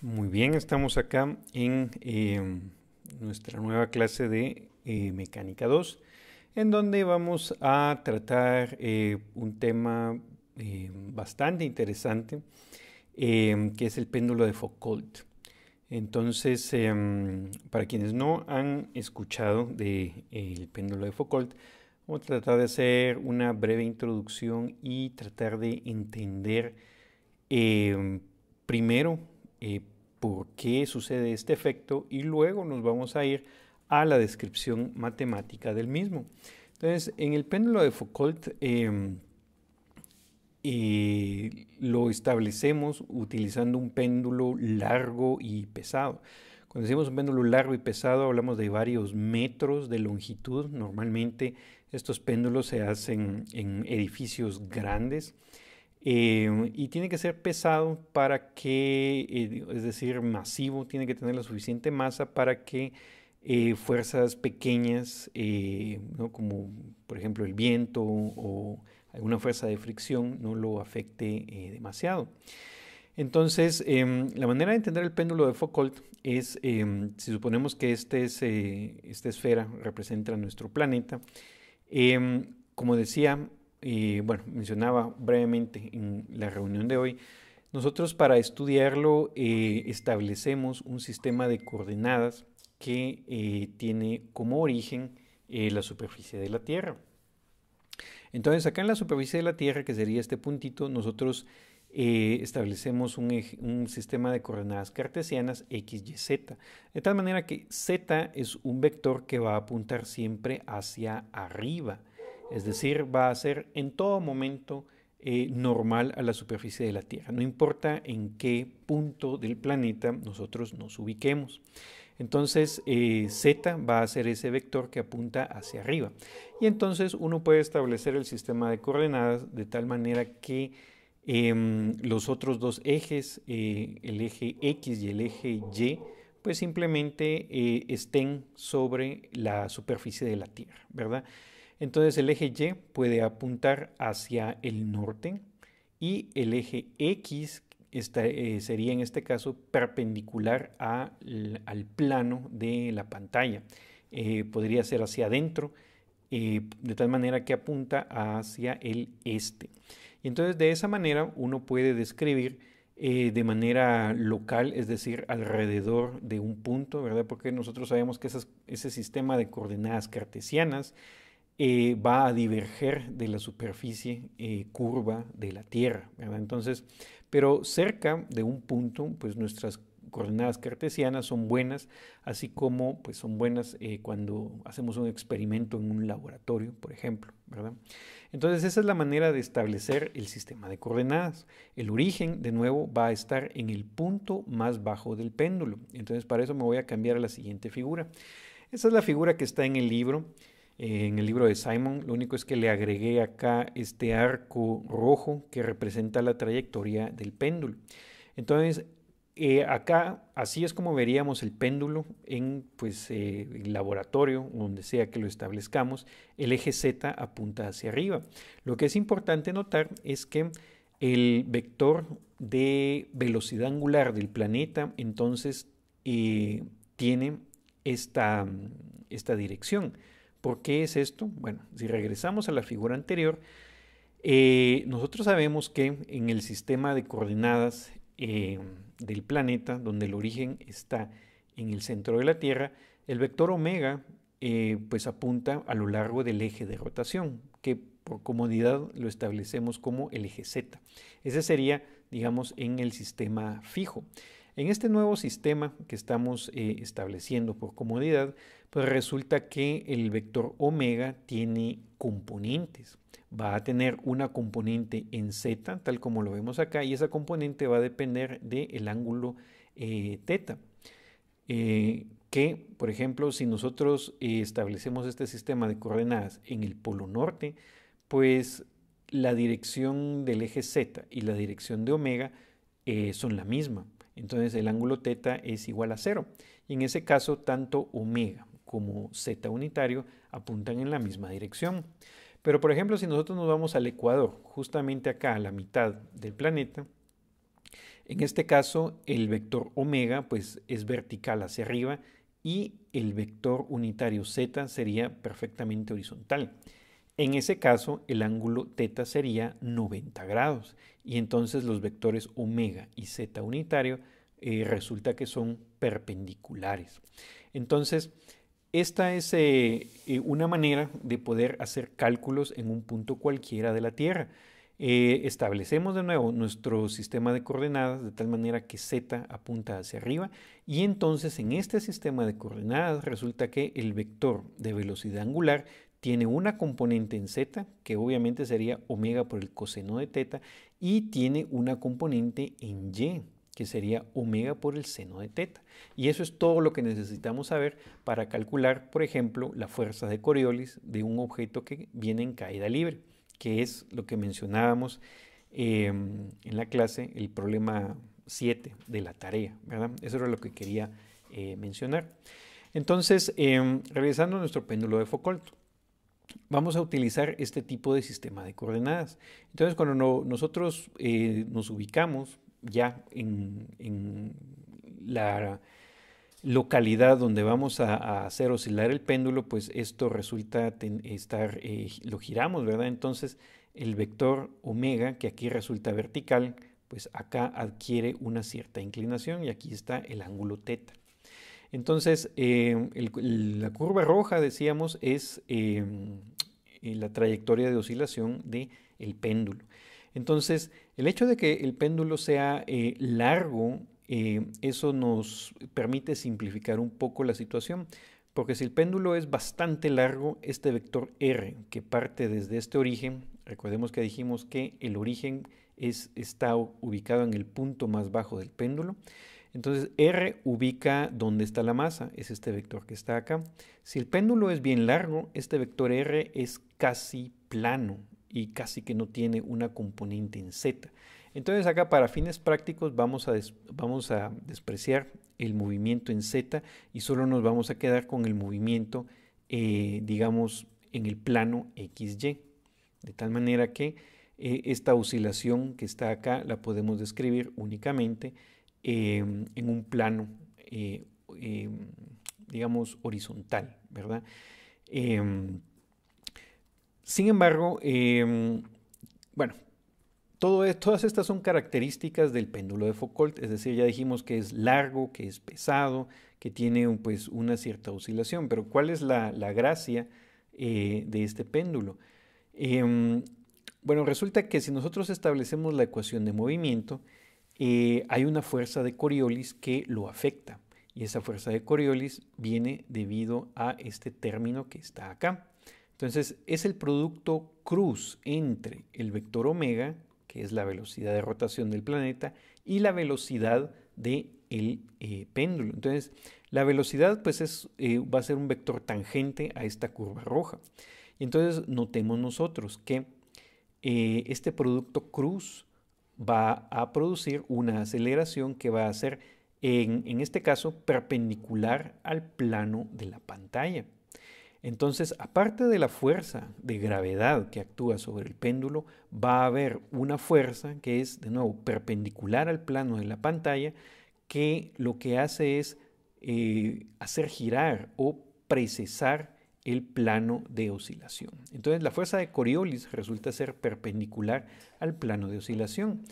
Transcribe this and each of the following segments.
Muy bien, estamos acá en nuestra nueva clase de Mecánica 2, en donde vamos a tratar un tema bastante interesante, que es el péndulo de Foucault. Entonces, para quienes no han escuchado del péndulo de Foucault, vamos a tratar de hacer una breve introducción y tratar de entender eh, primero eh, por qué sucede este efecto y luego nos vamos a ir a la descripción matemática del mismo. Entonces, en el péndulo de Foucault lo establecemos utilizando un péndulo largo y pesado. Cuando decimos un péndulo largo y pesado, hablamos de varios metros de longitud. Normalmente estos péndulos se hacen en edificios grandes. Y tiene que ser pesado para que, es decir, masivo, tiene que tener la suficiente masa para que fuerzas pequeñas, ¿no? Como por ejemplo el viento o alguna fuerza de fricción, no lo afecte demasiado. Entonces, la manera de entender el péndulo de Foucault es, si suponemos que esta esfera representa nuestro planeta, como decía, bueno, mencionaba brevemente en la reunión de hoy, nosotros para estudiarlo establecemos un sistema de coordenadas que tiene como origen la superficie de la Tierra. Entonces acá en la superficie de la Tierra, que sería este puntito, nosotros establecemos un sistema de coordenadas cartesianas x, y, z, de tal manera que z es un vector que va a apuntar siempre hacia arriba. Es decir, va a ser en todo momento normal a la superficie de la Tierra. No importa en qué punto del planeta nosotros nos ubiquemos. Entonces, z va a ser ese vector que apunta hacia arriba. Y entonces uno puede establecer el sistema de coordenadas de tal manera que los otros dos ejes, el eje X y el eje Y, pues simplemente estén sobre la superficie de la Tierra, ¿verdad? Entonces el eje Y puede apuntar hacia el norte y el eje X sería en este caso perpendicular al plano de la pantalla. Podría ser hacia adentro, de tal manera que apunta hacia el este. Y entonces de esa manera uno puede describir de manera local, es decir, alrededor de un punto, ¿verdad? Porque nosotros sabemos que ese sistema de coordenadas cartesianas va a diverger de la superficie curva de la Tierra, ¿verdad? Entonces, pero cerca de un punto, pues nuestras coordenadas cartesianas son buenas, así como pues son buenas cuando hacemos un experimento en un laboratorio, por ejemplo, ¿verdad? Entonces esa es la manera de establecer el sistema de coordenadas. El origen, de nuevo, va a estar en el punto más bajo del péndulo. Entonces para eso me voy a cambiar a la siguiente figura. Esa es la figura que está en el libro de Simon. Lo único es que le agregué acá este arco rojo que representa la trayectoria del péndulo. Entonces, acá así es como veríamos el péndulo en pues, el laboratorio, donde sea que lo establezcamos. El eje Z apunta hacia arriba. Lo que es importante notar es que el vector de velocidad angular del planeta entonces tiene esta dirección. ¿Por qué es esto? Bueno, si regresamos a la figura anterior, nosotros sabemos que en el sistema de coordenadas del planeta, donde el origen está en el centro de la Tierra, el vector omega pues apunta a lo largo del eje de rotación, que por comodidad lo establecemos como el eje Z. Ese sería, digamos, en el sistema fijo. En este nuevo sistema que estamos estableciendo por comodidad, pues resulta que el vector omega tiene componentes. Va a tener una componente en z, tal como lo vemos acá, y esa componente va a depender del ángulo teta. Que, por ejemplo, si nosotros establecemos este sistema de coordenadas en el polo norte, pues la dirección del eje z y la dirección de omega son la misma. Entonces el ángulo teta es igual a 0. Y en ese caso, tanto omega como z unitario apuntan en la misma dirección. Pero por ejemplo, si nosotros nos vamos al ecuador, justamente acá a la mitad del planeta, En este caso, el vector omega pues es vertical hacia arriba y el vector unitario z sería perfectamente horizontal. En ese caso, el ángulo θ sería 90 grados y entonces los vectores omega y z unitario resulta que son perpendiculares. Entonces, esta es una manera de poder hacer cálculos en un punto cualquiera de la Tierra. Establecemos de nuevo nuestro sistema de coordenadas de tal manera que z apunta hacia arriba y entonces en este sistema de coordenadas resulta que el vector de velocidad angular tiene una componente en z, que obviamente sería omega por el coseno de θ, y tiene una componente en y, que sería omega por el seno de θ. Y eso es todo lo que necesitamos saber para calcular, por ejemplo, la fuerza de Coriolis de un objeto que viene en caída libre, que es lo que mencionábamos en la clase, el problema 7 de la tarea, ¿verdad? Eso era lo que quería mencionar. Entonces, regresando a nuestro péndulo de Foucault, vamos a utilizar este tipo de sistema de coordenadas. Entonces, cuando nosotros nos ubicamos ya en la localidad donde vamos a hacer oscilar el péndulo, pues esto resulta estar, lo giramos, ¿verdad? Entonces, el vector omega, que aquí resulta vertical, pues acá adquiere una cierta inclinación y aquí está el ángulo θ. Entonces, la curva roja, decíamos, es la trayectoria de oscilación del péndulo. Entonces, el hecho de que el péndulo sea largo, eso nos permite simplificar un poco la situación, porque si el péndulo es bastante largo, este vector r, que parte desde este origen, recordemos que dijimos que el origen está ubicado en el punto más bajo del péndulo. Entonces, R ubica dónde está la masa, es este vector que está acá. Si el péndulo es bien largo, este vector R es casi plano y casi que no tiene una componente en Z. Entonces acá para fines prácticos vamos a despreciar el movimiento en Z y solo nos vamos a quedar con el movimiento, digamos, en el plano XY. De tal manera que esta oscilación que está acá la podemos describir únicamente en un plano, digamos, horizontal, ¿verdad? Sin embargo, bueno, todas estas son características del péndulo de Foucault, es decir, ya dijimos que es largo, que es pesado, que tiene pues una cierta oscilación, pero ¿cuál es la gracia de este péndulo? Bueno, resulta que si nosotros establecemos la ecuación de movimiento, hay una fuerza de Coriolis que lo afecta. Y esa fuerza de Coriolis viene debido a este término que está acá. Entonces, es el producto cruz entre el vector omega, que es la velocidad de rotación del planeta, y la velocidad del péndulo. Entonces, la velocidad pues va a ser un vector tangente a esta curva roja. Y entonces, notemos nosotros que este producto cruz va a producir una aceleración que va a ser, en este caso, perpendicular al plano de la pantalla. Entonces, aparte de la fuerza de gravedad que actúa sobre el péndulo, va a haber una fuerza que es, de nuevo, perpendicular al plano de la pantalla, que lo que hace es hacer girar o precesar el plano de oscilación. Entonces, la fuerza de Coriolis resulta ser perpendicular al plano de oscilación.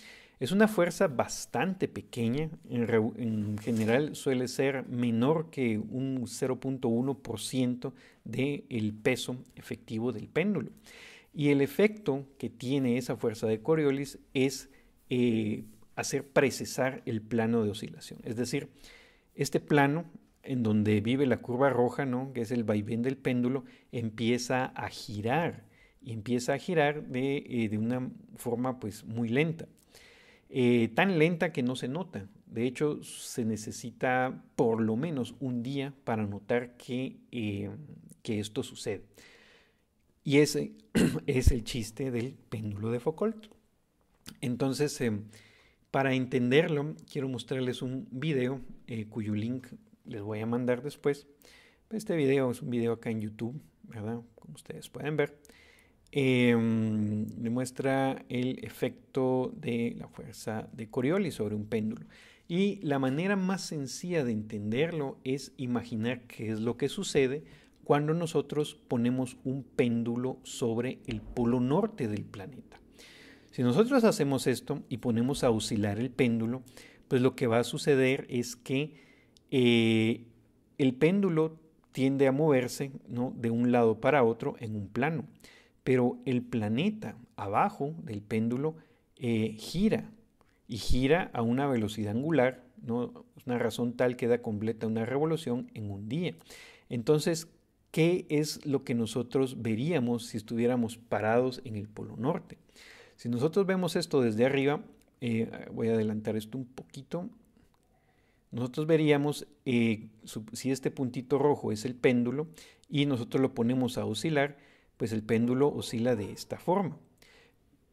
Es una fuerza bastante pequeña, en general suele ser menor que un 0.1% del peso efectivo del péndulo. Y el efecto que tiene esa fuerza de Coriolis es hacer precesar el plano de oscilación. Es decir, este plano en donde vive la curva roja, ¿no?, que es el vaivén del péndulo, empieza a girar y empieza a girar de una forma pues muy lenta. Tan lenta que no se nota. De hecho, se necesita por lo menos un día para notar que esto sucede. Y ese es el chiste del péndulo de Foucault. Entonces, para entenderlo, quiero mostrarles un video cuyo link les voy a mandar después. Este video es un video acá en YouTube, ¿verdad? Como ustedes pueden ver. demuestra el efecto de la fuerza de Coriolis sobre un péndulo. Y la manera más sencilla de entenderlo es imaginar qué es lo que sucede cuando nosotros ponemos un péndulo sobre el polo norte del planeta. Si nosotros hacemos esto y ponemos a oscilar el péndulo, pues lo que va a suceder es que el péndulo tiende a moverse, ¿no?, de un lado para otro en un plano, pero el planeta abajo del péndulo gira y gira a una velocidad angular, ¿no?, una razón tal que da completa una revolución en un día. Entonces, ¿qué es lo que nosotros veríamos si estuviéramos parados en el polo norte? Si nosotros vemos esto desde arriba, voy a adelantar esto un poquito, nosotros veríamos si este puntito rojo es el péndulo y nosotros lo ponemos a oscilar, pues el péndulo oscila de esta forma.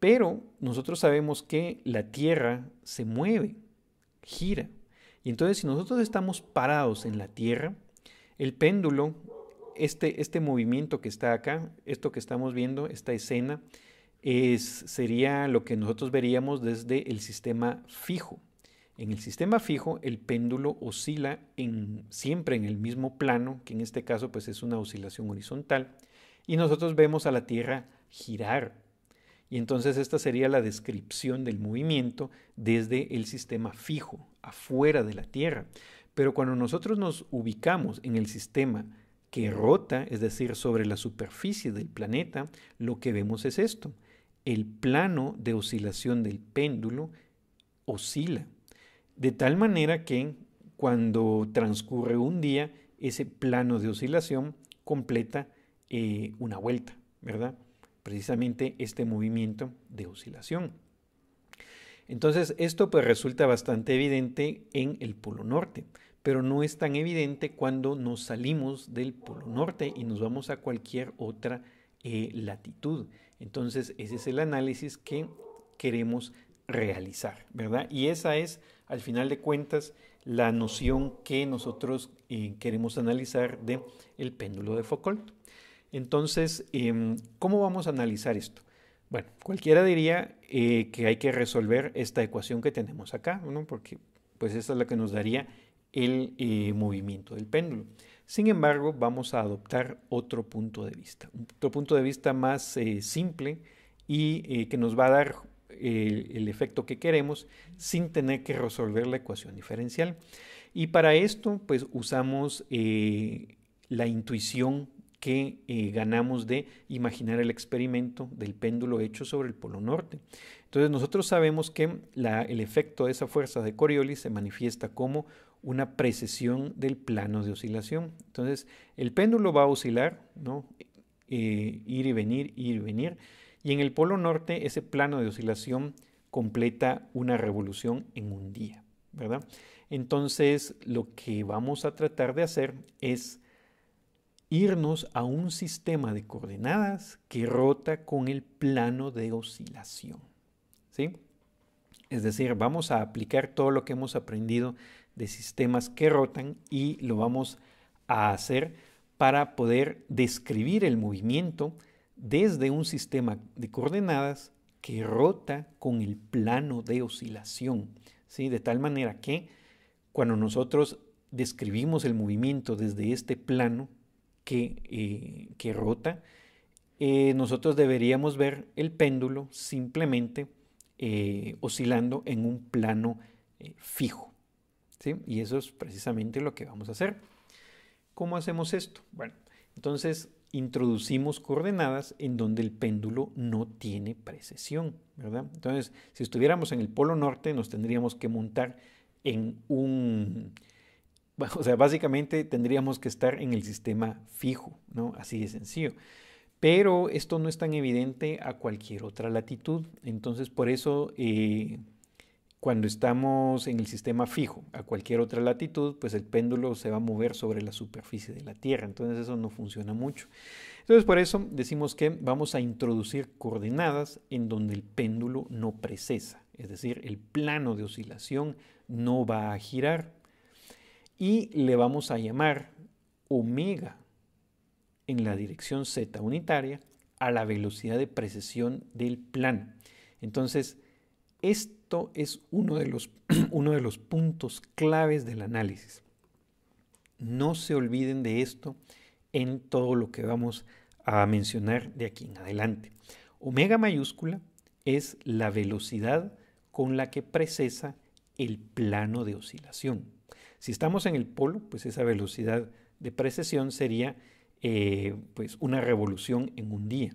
Pero nosotros sabemos que la Tierra se mueve, gira. Y entonces si nosotros estamos parados en la Tierra, el péndulo, este movimiento que está acá, esto que estamos viendo, esta escena, sería lo que nosotros veríamos desde el sistema fijo. En el sistema fijo, el péndulo oscila siempre en el mismo plano, que en este caso pues es una oscilación horizontal, y nosotros vemos a la Tierra girar. Y entonces esta sería la descripción del movimiento desde el sistema fijo, afuera de la Tierra. Pero cuando nosotros nos ubicamos en el sistema que rota, es decir, sobre la superficie del planeta, lo que vemos es esto. El plano de oscilación del péndulo oscila, de tal manera que cuando transcurre un día, ese plano de oscilación completa una vuelta, ¿verdad? Precisamente este movimiento de oscilación. Entonces, esto pues resulta bastante evidente en el polo norte, pero no es tan evidente cuando nos salimos del polo norte y nos vamos a cualquier otra latitud. Entonces, ese es el análisis que queremos realizar, ¿verdad? Y esa es, al final de cuentas, la noción que nosotros queremos analizar de el péndulo de Foucault. Entonces, ¿cómo vamos a analizar esto? Bueno, cualquiera diría que hay que resolver esta ecuación que tenemos acá, ¿no?, porque pues esta es la que nos daría el movimiento del péndulo. Sin embargo, vamos a adoptar otro punto de vista más simple y que nos va a dar el efecto que queremos sin tener que resolver la ecuación diferencial. Y para esto, pues usamos la intuición que ganamos de imaginar el experimento del péndulo hecho sobre el polo norte. Entonces nosotros sabemos que el efecto de esa fuerza de Coriolis se manifiesta como una precesión del plano de oscilación. Entonces el péndulo va a oscilar, ¿no?, ir y venir, y en el polo norte ese plano de oscilación completa una revolución en un día, ¿verdad? Entonces lo que vamos a tratar de hacer es irnos a un sistema de coordenadas que rota con el plano de oscilación, ¿sí? Es decir, vamos a aplicar todo lo que hemos aprendido de sistemas que rotan y lo vamos a hacer para poder describir el movimiento desde un sistema de coordenadas que rota con el plano de oscilación, ¿sí? De tal manera que cuando nosotros describimos el movimiento desde este plano que rota, nosotros deberíamos ver el péndulo simplemente oscilando en un plano fijo, ¿sí? Y eso es precisamente lo que vamos a hacer. ¿Cómo hacemos esto? Bueno, entonces introducimos coordenadas en donde el péndulo no tiene precesión, ¿verdad? Entonces, si estuviéramos en el polo norte, nos tendríamos que montar en o sea, básicamente tendríamos que estar en el sistema fijo, ¿no? Así de sencillo. Pero esto no es tan evidente a cualquier otra latitud. Entonces, por eso, cuando estamos en el sistema fijo a cualquier otra latitud, pues el péndulo se va a mover sobre la superficie de la Tierra. Entonces, eso no funciona mucho. Entonces, por eso decimos que vamos a introducir coordenadas en donde el péndulo no precesa. Es decir, el plano de oscilación no va a girar. Y le vamos a llamar omega en la dirección z unitaria a la velocidad de precesión del plano. Entonces, esto es uno de los puntos claves del análisis. No se olviden de esto en todo lo que vamos a mencionar de aquí en adelante. Omega mayúscula es la velocidad con la que precesa el plano de oscilación. Si estamos en el polo, pues esa velocidad de precesión sería pues una revolución en un día.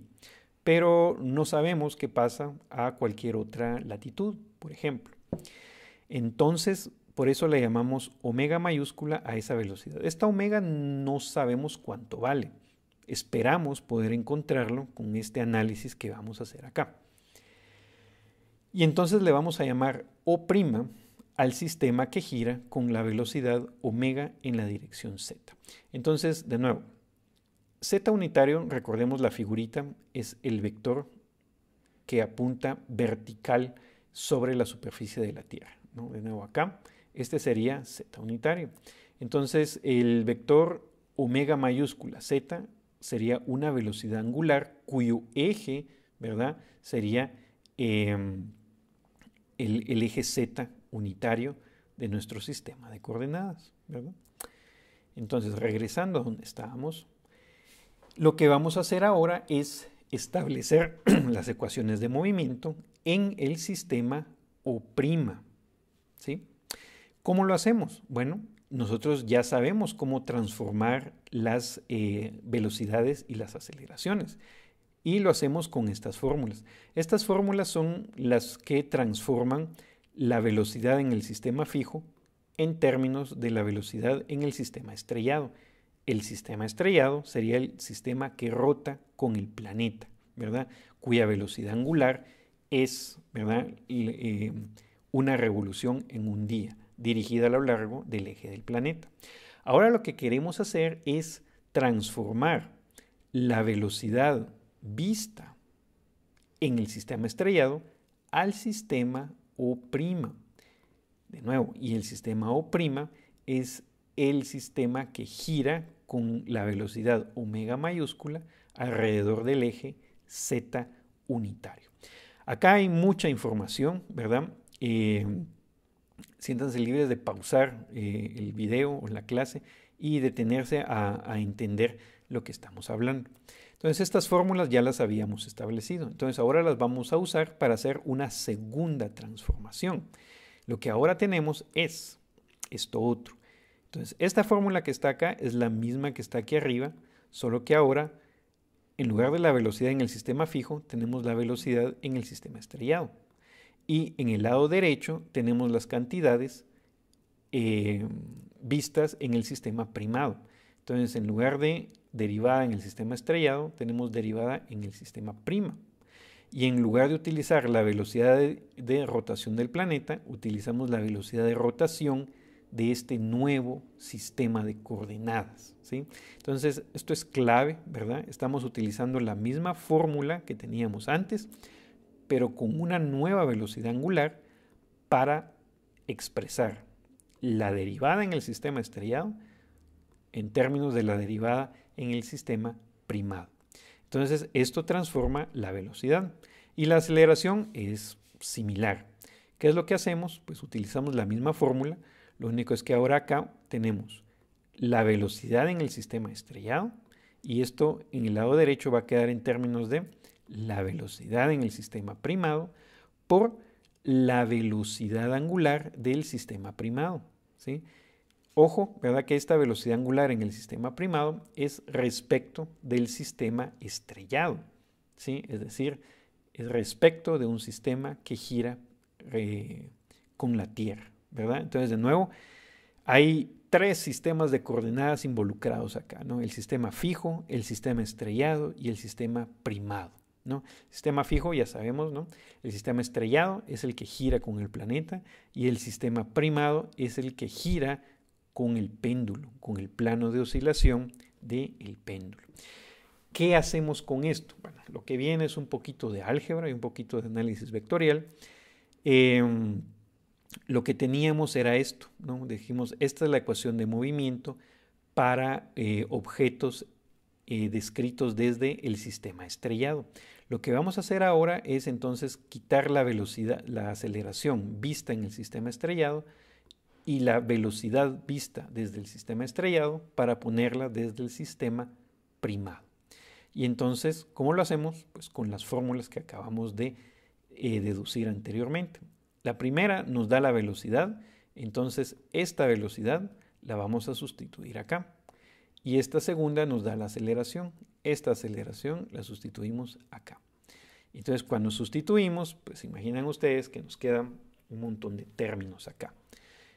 Pero no sabemos qué pasa a cualquier otra latitud, por ejemplo. Entonces, por eso le llamamos omega mayúscula a esa velocidad. Esta omega no sabemos cuánto vale. Esperamos poder encontrarlo con este análisis que vamos a hacer acá. Y entonces le vamos a llamar O' al sistema que gira con la velocidad omega en la dirección z. Entonces, de nuevo, z unitario, recordemos la figurita, es el vector que apunta vertical sobre la superficie de la Tierra, ¿no? De nuevo acá, este sería z unitario. Entonces, el vector omega mayúscula z sería una velocidad angular cuyo eje, ¿verdad?, sería el eje z unitario de nuestro sistema de coordenadas, ¿verdad? Entonces, regresando a donde estábamos, lo que vamos a hacer ahora es establecer las ecuaciones de movimiento en el sistema O', ¿sí? ¿Cómo lo hacemos? Bueno, nosotros ya sabemos cómo transformar las velocidades y las aceleraciones. Y lo hacemos con estas fórmulas. Estas fórmulas son las que transforman la velocidad en el sistema fijo en términos de la velocidad en el sistema estrellado. El sistema estrellado sería el sistema que rota con el planeta, ¿verdad?, cuya velocidad angular es, ¿verdad?, una revolución en un día, dirigida a lo largo del eje del planeta. Ahora lo que queremos hacer es transformar la velocidad vista en el sistema estrellado al sistema O'. De nuevo, y el sistema O' es el sistema que gira con la velocidad omega mayúscula alrededor del eje z unitario. Acá hay mucha información, ¿verdad? Siéntanse libres de pausar el video o la clase y detenerse a entender lo que estamos hablando. Entonces, estas fórmulas ya las habíamos establecido. Entonces, ahora las vamos a usar para hacer una segunda transformación. Lo que ahora tenemos es esto otro. Entonces, esta fórmula que está acá es la misma que está aquí arriba, solo que ahora, en lugar de la velocidad en el sistema fijo, tenemos la velocidad en el sistema estrellado. Y en el lado derecho tenemos las cantidades vistas en el sistema primado. Entonces, en lugar de derivada en el sistema estrellado, tenemos derivada en el sistema prima. Y en lugar de utilizar la velocidad de rotación del planeta, utilizamos la velocidad de rotación de este nuevo sistema de coordenadas, ¿sí? Entonces, esto es clave, ¿verdad? Estamos utilizando la misma fórmula que teníamos antes, pero con una nueva velocidad angular para expresar la derivada en el sistema estrellado en términos de la derivada en el sistema primado. Entonces, esto transforma la velocidad y la aceleración es similar. ¿Qué es lo que hacemos? Pues utilizamos la misma fórmula, lo único es que ahora acá tenemos la velocidad en el sistema estrellado y esto en el lado derecho va a quedar en términos de la velocidad en el sistema primado por la velocidad angular del sistema primado, ¿sí? Ojo, ¿verdad?, que esta velocidad angular en el sistema primado es respecto del sistema estrellado, ¿sí? Es decir, es respecto de un sistema que gira con la Tierra, ¿verdad? Entonces, de nuevo, hay tres sistemas de coordenadas involucrados acá, ¿no? El sistema fijo, el sistema estrellado y el sistema primado, ¿no? Sistema fijo, ya sabemos, ¿no? El sistema estrellado es el que gira con el planeta y el sistema primado es el que gira con el péndulo, con el plano de oscilación del péndulo. ¿Qué hacemos con esto? Bueno, lo que viene es un poquito de álgebra y un poquito de análisis vectorial. Lo que teníamos era esto, ¿no? Dijimos, esta es la ecuación de movimiento para objetos descritos desde el sistema estrellado. Lo que vamos a hacer ahora es entonces quitar la velocidad, la aceleración vista en el sistema estrellado y la velocidad vista desde el sistema estrellado para ponerla desde el sistema primado. Y entonces, ¿cómo lo hacemos? Pues con las fórmulas que acabamos de deducir anteriormente. La primera nos da la velocidad, entonces esta velocidad la vamos a sustituir acá. Y esta segunda nos da la aceleración. Esta aceleración la sustituimos acá. Entonces, cuando sustituimos, pues imaginan ustedes que nos quedan un montón de términos acá.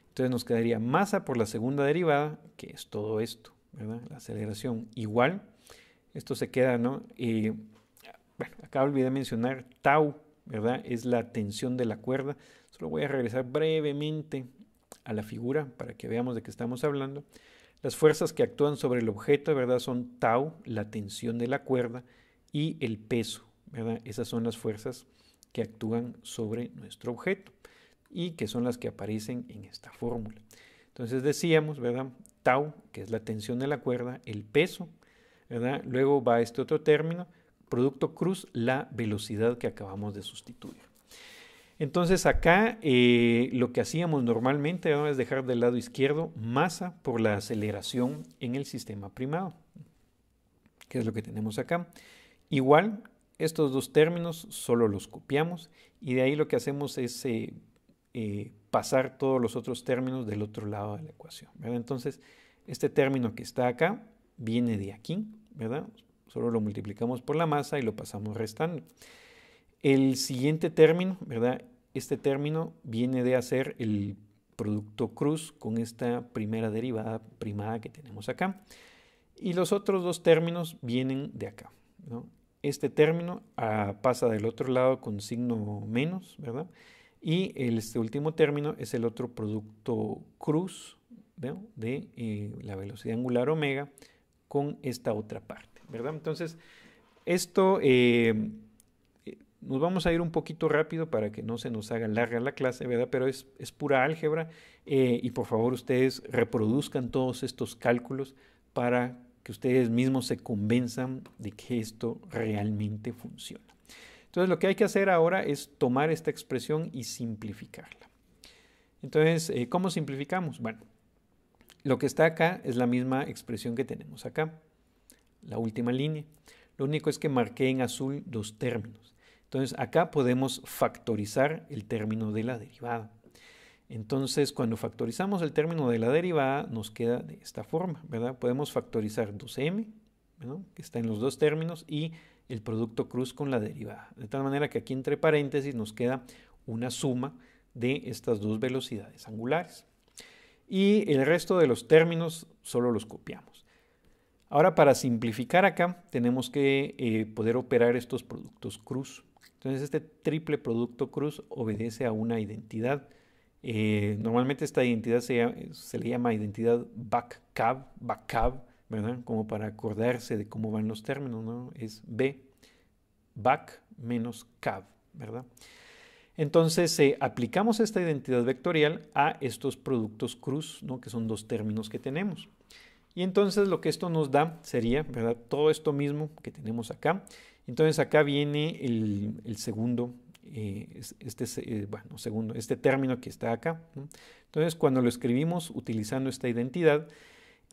Entonces nos quedaría masa por la segunda derivada, que es todo esto, ¿verdad? La aceleración igual. Esto se queda, ¿no? Bueno, acá olvidé mencionar tau, ¿verdad? Es la tensión de la cuerda. Solo voy a regresar brevemente a la figura para que veamos de qué estamos hablando. Las fuerzas que actúan sobre el objeto, ¿verdad? Son tau, la tensión de la cuerda, y el peso, ¿verdad? Esas son las fuerzas que actúan sobre nuestro objeto y que son las que aparecen en esta fórmula. Entonces decíamos, ¿verdad? Tau, que es la tensión de la cuerda, el peso, ¿verdad? Luego va este otro término, producto cruz, la velocidad que acabamos de sustituir. Entonces acá lo que hacíamos normalmente es dejar del lado izquierdo masa por la aceleración en el sistema primado, que es lo que tenemos acá. Igual, estos dos términos solo los copiamos y de ahí lo que hacemos es pasar todos los otros términos del otro lado de la ecuación, ¿verdad? Entonces, este término que está acá viene de aquí, ¿verdad? Solo lo multiplicamos por la masa y lo pasamos restando. El siguiente término, ¿verdad? Este término viene de hacer el producto cruz con esta primera derivada primada que tenemos acá. Y los otros dos términos vienen de acá, ¿no? Este término pasa del otro lado con signo menos, ¿verdad? Y este último término es el otro producto cruz, ¿no? De la velocidad angular omega con esta otra parte, ¿verdad? Entonces, esto nos vamos a ir un poquito rápido para que no se nos haga larga la clase, ¿verdad? Pero es pura álgebra y por favor ustedes reproduzcan todos estos cálculos para que ustedes mismos se convenzan de que esto realmente funciona. Entonces lo que hay que hacer ahora es tomar esta expresión y simplificarla. Entonces, ¿cómo simplificamos? Bueno, lo que está acá es la misma expresión que tenemos acá, la última línea. Lo único es que marqué en azul dos términos. Entonces acá podemos factorizar el término de la derivada. Entonces cuando factorizamos el término de la derivada nos queda de esta forma, ¿verdad? Podemos factorizar 2m, ¿no? Que está en los dos términos, y el producto cruz con la derivada. De tal manera que aquí entre paréntesis nos queda una suma de estas dos velocidades angulares. Y el resto de los términos solo los copiamos. Ahora para simplificar acá tenemos que poder operar estos productos cruz. Entonces este triple producto cruz obedece a una identidad. Normalmente esta identidad se le llama identidad back-cab, ¿verdad? Como para acordarse de cómo van los términos, ¿no? Es B, back menos cab, ¿verdad? Entonces aplicamos esta identidad vectorial a estos productos cruz, ¿no? Que son dos términos que tenemos. Y entonces lo que esto nos da sería, ¿verdad? Todo esto mismo que tenemos acá. Entonces acá viene el segundo, este término que está acá, ¿no? Entonces cuando lo escribimos utilizando esta identidad,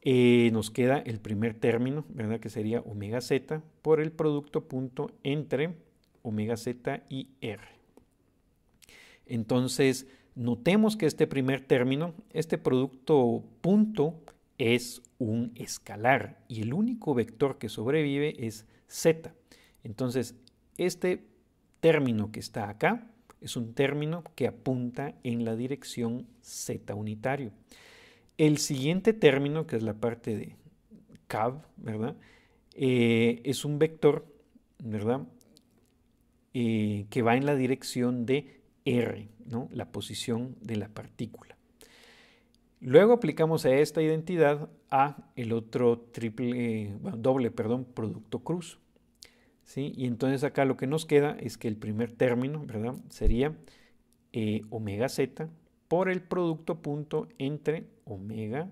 nos queda el primer término, ¿verdad? Que sería omega z por el producto punto entre omega z y r. Entonces notemos que este primer término, este producto punto, es un escalar y el único vector que sobrevive es z. Entonces, este término que está acá es un término que apunta en la dirección z unitario. El siguiente término, que es la parte de cab, ¿verdad? Es un vector, ¿verdad? Que va en la dirección de r, ¿no? La posición de la partícula. Luego aplicamos a esta identidad a el otro doble producto cruz, ¿sí? Y entonces acá lo que nos queda es que el primer término, ¿verdad? Sería omega z por el producto punto entre omega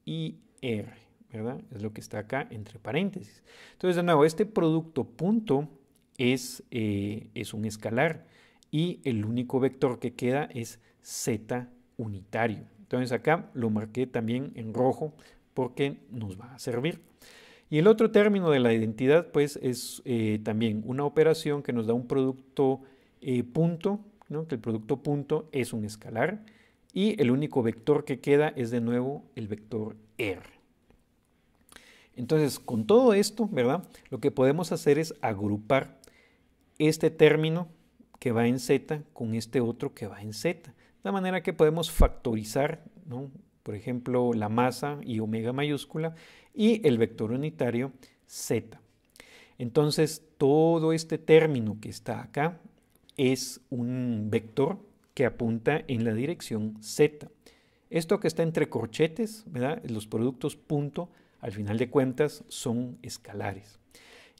y r, ¿verdad? Es lo que está acá entre paréntesis. Entonces, de nuevo, este producto punto es un escalar y el único vector que queda es z unitario. Entonces acá lo marqué también en rojo porque nos va a servir. Y el otro término de la identidad pues es también una operación que nos da un producto punto, ¿no? Que el producto punto es un escalar y el único vector que queda es de nuevo el vector r. Entonces con todo esto, ¿verdad? Lo que podemos hacer es agrupar este término que va en z con este otro que va en z. De manera que podemos factorizar, ¿no? Por ejemplo, la masa y omega mayúscula y el vector unitario z. Entonces, todo este término que está acá es un vector que apunta en la dirección z. Esto que está entre corchetes, ¿verdad? Los productos punto, al final de cuentas, son escalares.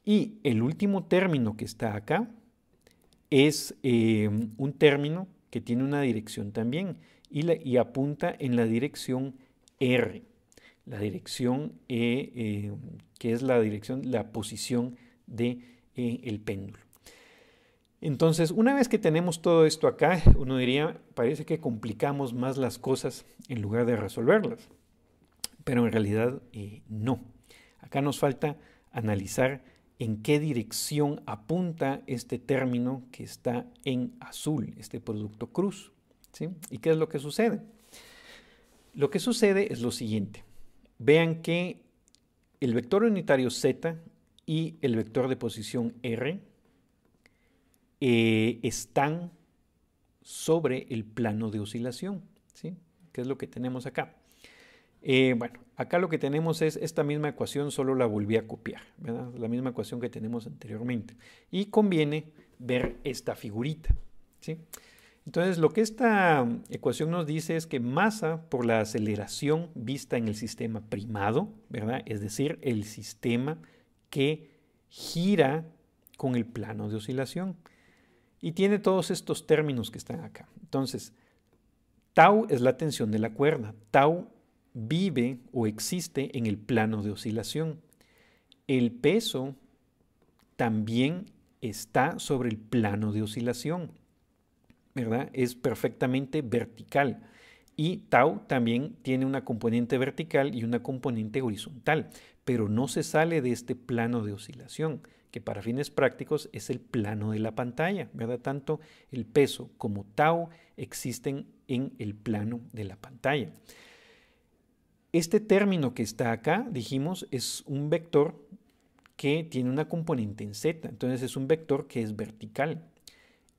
Y el último término que está acá es un término que tiene una dirección también y apunta en la dirección R, la dirección que es la posición de el péndulo. Entonces, una vez que tenemos todo esto acá, uno diría, parece que complicamos más las cosas en lugar de resolverlas, pero en realidad no. Acá nos falta analizar en qué dirección apunta este término que está en azul, este producto cruz, ¿sí? ¿Y qué es lo que sucede? Lo que sucede es lo siguiente. Vean que el vector unitario z y el vector de posición r están sobre el plano de oscilación, ¿sí? ¿Qué es lo que tenemos acá? Bueno, acá lo que tenemos es esta misma ecuación, solo la volví a copiar, ¿verdad? La misma ecuación que tenemos anteriormente. Y conviene ver esta figurita, ¿sí? Entonces, lo que esta ecuación nos dice es que masa por la aceleración vista en el sistema primado, ¿verdad? Es decir, el sistema que gira con el plano de oscilación. Y tiene todos estos términos que están acá. Entonces, tau es la tensión de la cuerda. Tau vive o existe en el plano de oscilación. El peso también está sobre el plano de oscilación, ¿verdad? Es perfectamente vertical. Y tau también tiene una componente vertical y una componente horizontal, pero no se sale de este plano de oscilación, que para fines prácticos es el plano de la pantalla, ¿verdad? Tanto el peso como tau existen en el plano de la pantalla. Este término que está acá, dijimos, es un vector que tiene una componente en z, entonces es un vector que es vertical.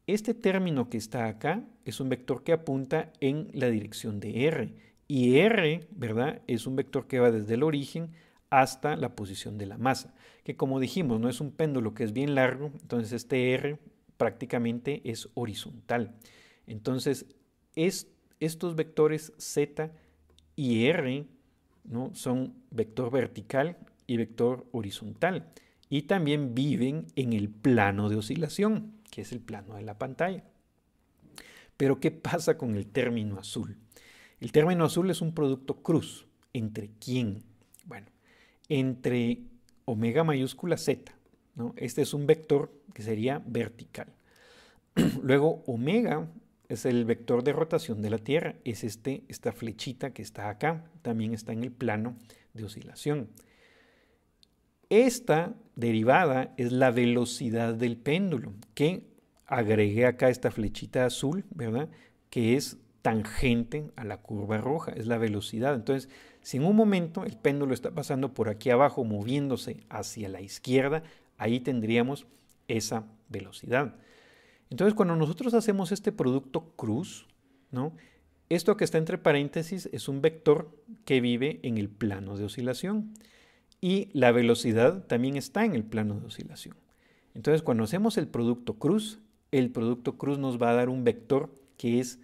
Este término que está acá es un vector que apunta en la dirección de r, y r, ¿verdad?, es un vector que va desde el origen hasta la posición de la masa, que como dijimos, no es un péndulo que es bien largo, entonces este r prácticamente es horizontal. Entonces, estos vectores z y r, ¿no?, son vector vertical y vector horizontal, y también viven en el plano de oscilación, que es el plano de la pantalla. Pero ¿qué pasa con el término azul? El término azul es un producto cruz. ¿Entre quién? Bueno, entre omega mayúscula z, ¿no? Este es un vector que sería vertical. Luego omega es el vector de rotación de la Tierra, es esta flechita que está acá, también está en el plano de oscilación. Esta derivada es la velocidad del péndulo, que agregué acá esta flechita azul, ¿verdad?, que es tangente a la curva roja, es la velocidad. Entonces, si en un momento el péndulo está pasando por aquí abajo, moviéndose hacia la izquierda, ahí tendríamos esa velocidad. Entonces, cuando nosotros hacemos este producto cruz, ¿no?, esto que está entre paréntesis es un vector que vive en el plano de oscilación. Y la velocidad también está en el plano de oscilación. Entonces, cuando hacemos el producto cruz nos va a dar un vector que es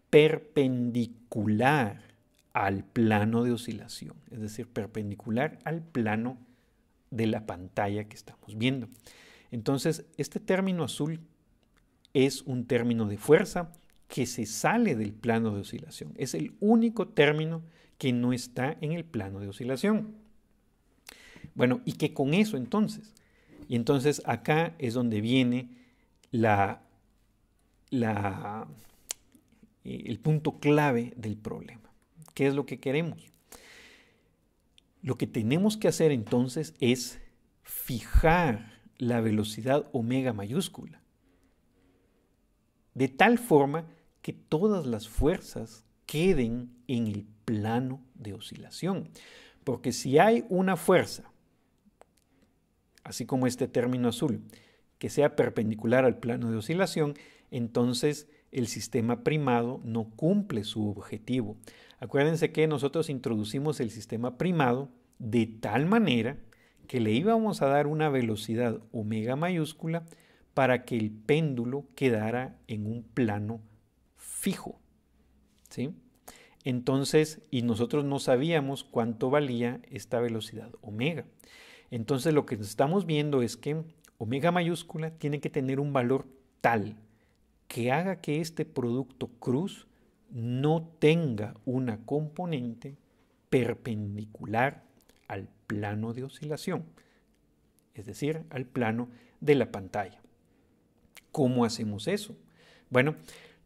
perpendicular al plano de oscilación, es decir, perpendicular al plano de la pantalla que estamos viendo. Entonces, este término azul es un término de fuerza que se sale del plano de oscilación. Es el único término que no está en el plano de oscilación. Bueno, y que con eso entonces. Y entonces acá es donde viene el punto clave del problema. ¿Qué es lo que queremos? Lo que tenemos que hacer entonces es fijar la velocidad omega mayúscula, de tal forma que todas las fuerzas queden en el plano de oscilación. Porque si hay una fuerza, así como este término azul, que sea perpendicular al plano de oscilación, entonces el sistema primado no cumple su objetivo. Acuérdense que nosotros introducimos el sistema primado de tal manera que le íbamos a dar una velocidad omega mayúscula para que el péndulo quedara en un plano fijo, ¿sí? Entonces, y nosotros no sabíamos cuánto valía esta velocidad omega. Entonces lo que estamos viendo es que omega mayúscula tiene que tener un valor tal que haga que este producto cruz no tenga una componente perpendicular al plano de oscilación, es decir, al plano de la pantalla. ¿Cómo hacemos eso? Bueno,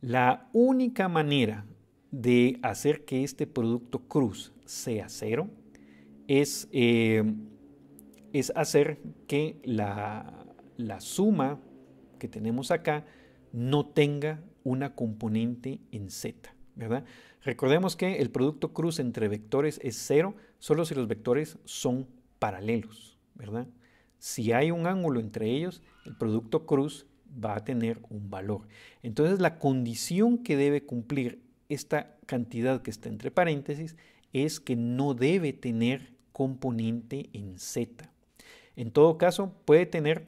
la única manera de hacer que este producto cruz sea cero es hacer que la suma que tenemos acá no tenga una componente en z, ¿verdad? Recordemos que el producto cruz entre vectores es cero solo si los vectores son paralelos, ¿verdad? Si hay un ángulo entre ellos, el producto cruz va a tener un valor. Entonces la condición que debe cumplir esta cantidad que está entre paréntesis es que no debe tener componente en z. En todo caso, puede tener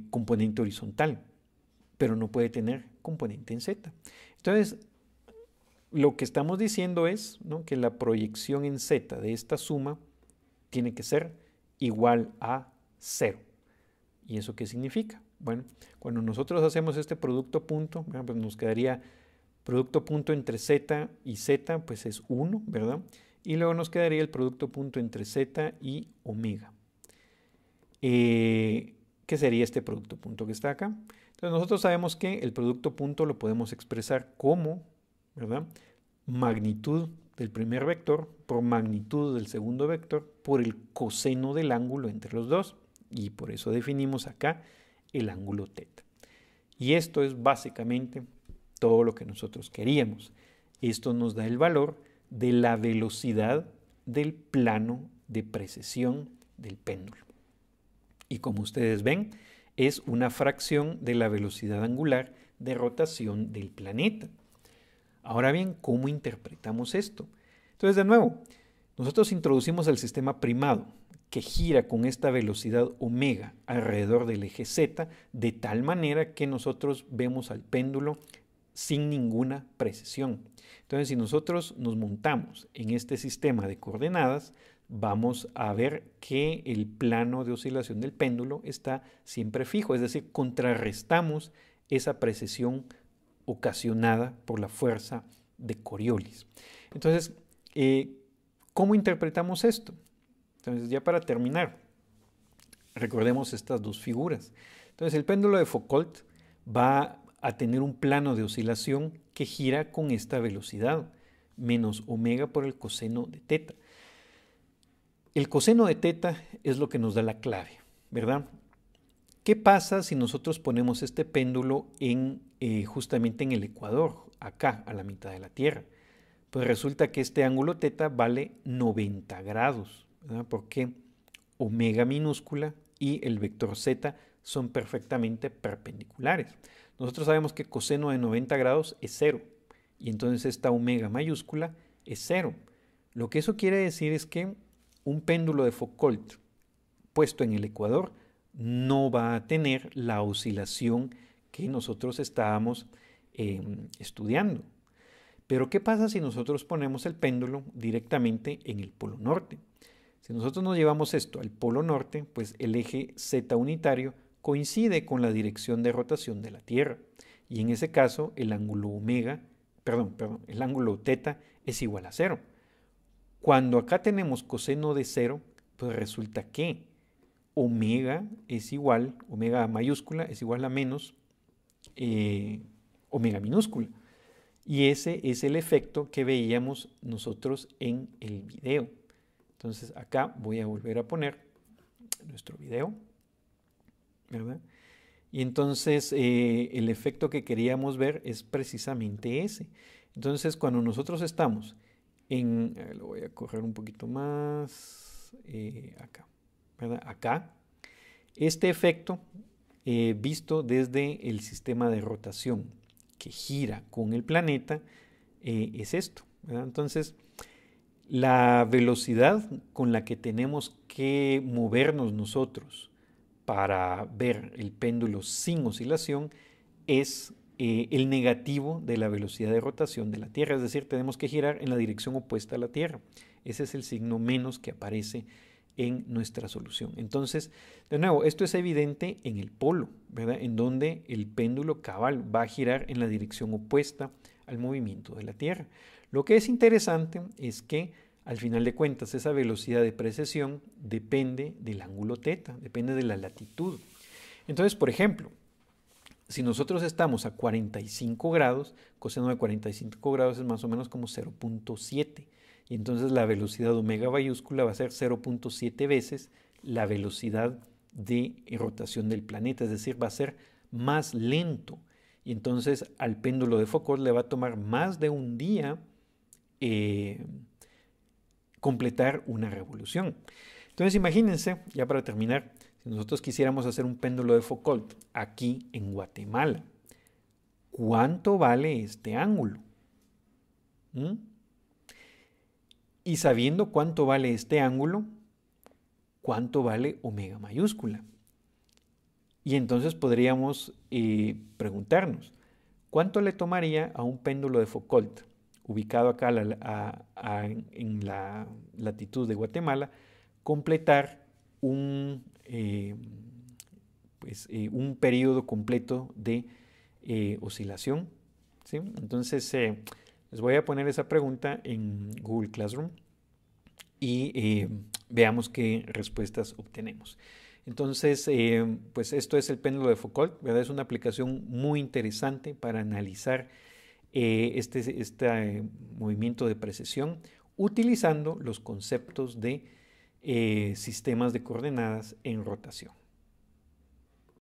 componente horizontal, pero no puede tener componente en z. Entonces, lo que estamos diciendo es, ¿no?, que la proyección en z de esta suma tiene que ser igual a 0. ¿Y eso qué significa? Bueno, cuando nosotros hacemos este producto punto, pues nos quedaría producto punto entre z y z, pues es 1, ¿verdad? Y luego nos quedaría el producto punto entre z y omega. ¿Qué sería este producto punto que está acá? Entonces nosotros sabemos que el producto punto lo podemos expresar como, ¿verdad?, magnitud del primer vector por magnitud del segundo vector por el coseno del ángulo entre los dos. Y por eso definimos acá el ángulo θ. Y esto es básicamente todo lo que nosotros queríamos. Esto nos da el valor de la velocidad del plano de precesión del péndulo. Y como ustedes ven, es una fracción de la velocidad angular de rotación del planeta. Ahora bien, ¿cómo interpretamos esto? Entonces, de nuevo, nosotros introducimos el sistema primado, que gira con esta velocidad omega alrededor del eje z, de tal manera que nosotros vemos al péndulo sin ninguna precesión. Entonces, si nosotros nos montamos en este sistema de coordenadas, vamos a ver que el plano de oscilación del péndulo está siempre fijo, es decir, contrarrestamos esa precesión ocasionada por la fuerza de Coriolis. Entonces, ¿cómo interpretamos esto? Entonces, ya para terminar, recordemos estas dos figuras. Entonces, el péndulo de Foucault va a tener un plano de oscilación que gira con esta velocidad, menos omega por el coseno de θ. El coseno de θ es lo que nos da la clave, ¿verdad? ¿Qué pasa si nosotros ponemos este péndulo justamente en el ecuador, acá, a la mitad de la Tierra? Pues resulta que este ángulo θ vale 90 grados, ¿verdad? Porque omega minúscula y el vector z son perfectamente perpendiculares. Nosotros sabemos que coseno de 90 grados es 0, y entonces esta omega mayúscula es 0. Lo que eso quiere decir es que un péndulo de Foucault puesto en el ecuador no va a tener la oscilación que nosotros estábamos estudiando. Pero ¿qué pasa si nosotros ponemos el péndulo directamente en el polo norte? Si nosotros nos llevamos esto al polo norte, pues el eje z unitario coincide con la dirección de rotación de la Tierra. Y en ese caso el ángulo θ es igual a 0. Cuando acá tenemos coseno de 0, Pues resulta que omega es igual, omega mayúscula es igual a menos omega minúscula. Y ese es el efecto que veíamos nosotros en el video. Entonces acá voy a volver a poner nuestro video, ¿verdad? Y entonces el efecto que queríamos ver es precisamente ese. Entonces cuando nosotros estamos en, lo voy a correr un poquito más, acá, ¿verdad? Acá, este efecto visto desde el sistema de rotación que gira con el planeta es esto, ¿verdad? Entonces, la velocidad con la que tenemos que movernos nosotros para ver el péndulo sin oscilación es el negativo de la velocidad de rotación de la Tierra, es decir, tenemos que girar en la dirección opuesta a la Tierra. Ese es el signo menos que aparece en nuestra solución. Entonces, de nuevo, esto es evidente en el polo, ¿verdad? En donde el péndulo cabal va a girar en la dirección opuesta al movimiento de la Tierra. Lo que es interesante es que, al final de cuentas, esa velocidad de precesión depende del ángulo θ, depende de la latitud. Entonces, por ejemplo, si nosotros estamos a 45 grados, coseno de 45 grados es más o menos como 0.7. Y entonces la velocidad omega mayúscula va a ser 0.7 veces la velocidad de rotación del planeta, es decir, va a ser más lento. Y entonces al péndulo de Foucault le va a tomar más de un día completar una revolución. Entonces imagínense, ya para terminar, si nosotros quisiéramos hacer un péndulo de Foucault aquí en Guatemala, ¿cuánto vale este ángulo? Y sabiendo cuánto vale este ángulo, ¿cuánto vale omega mayúscula? Y entonces podríamos preguntarnos, ¿cuánto le tomaría a un péndulo de Foucault ubicado acá en la latitud de Guatemala completar un periodo completo de oscilación? ¿Sí? Entonces les voy a poner esa pregunta en Google Classroom y veamos qué respuestas obtenemos. Entonces, pues esto es el péndulo de Foucault, ¿verdad? Es una aplicación muy interesante para analizar este movimiento de precesión utilizando los conceptos de sistemas de coordenadas en rotación.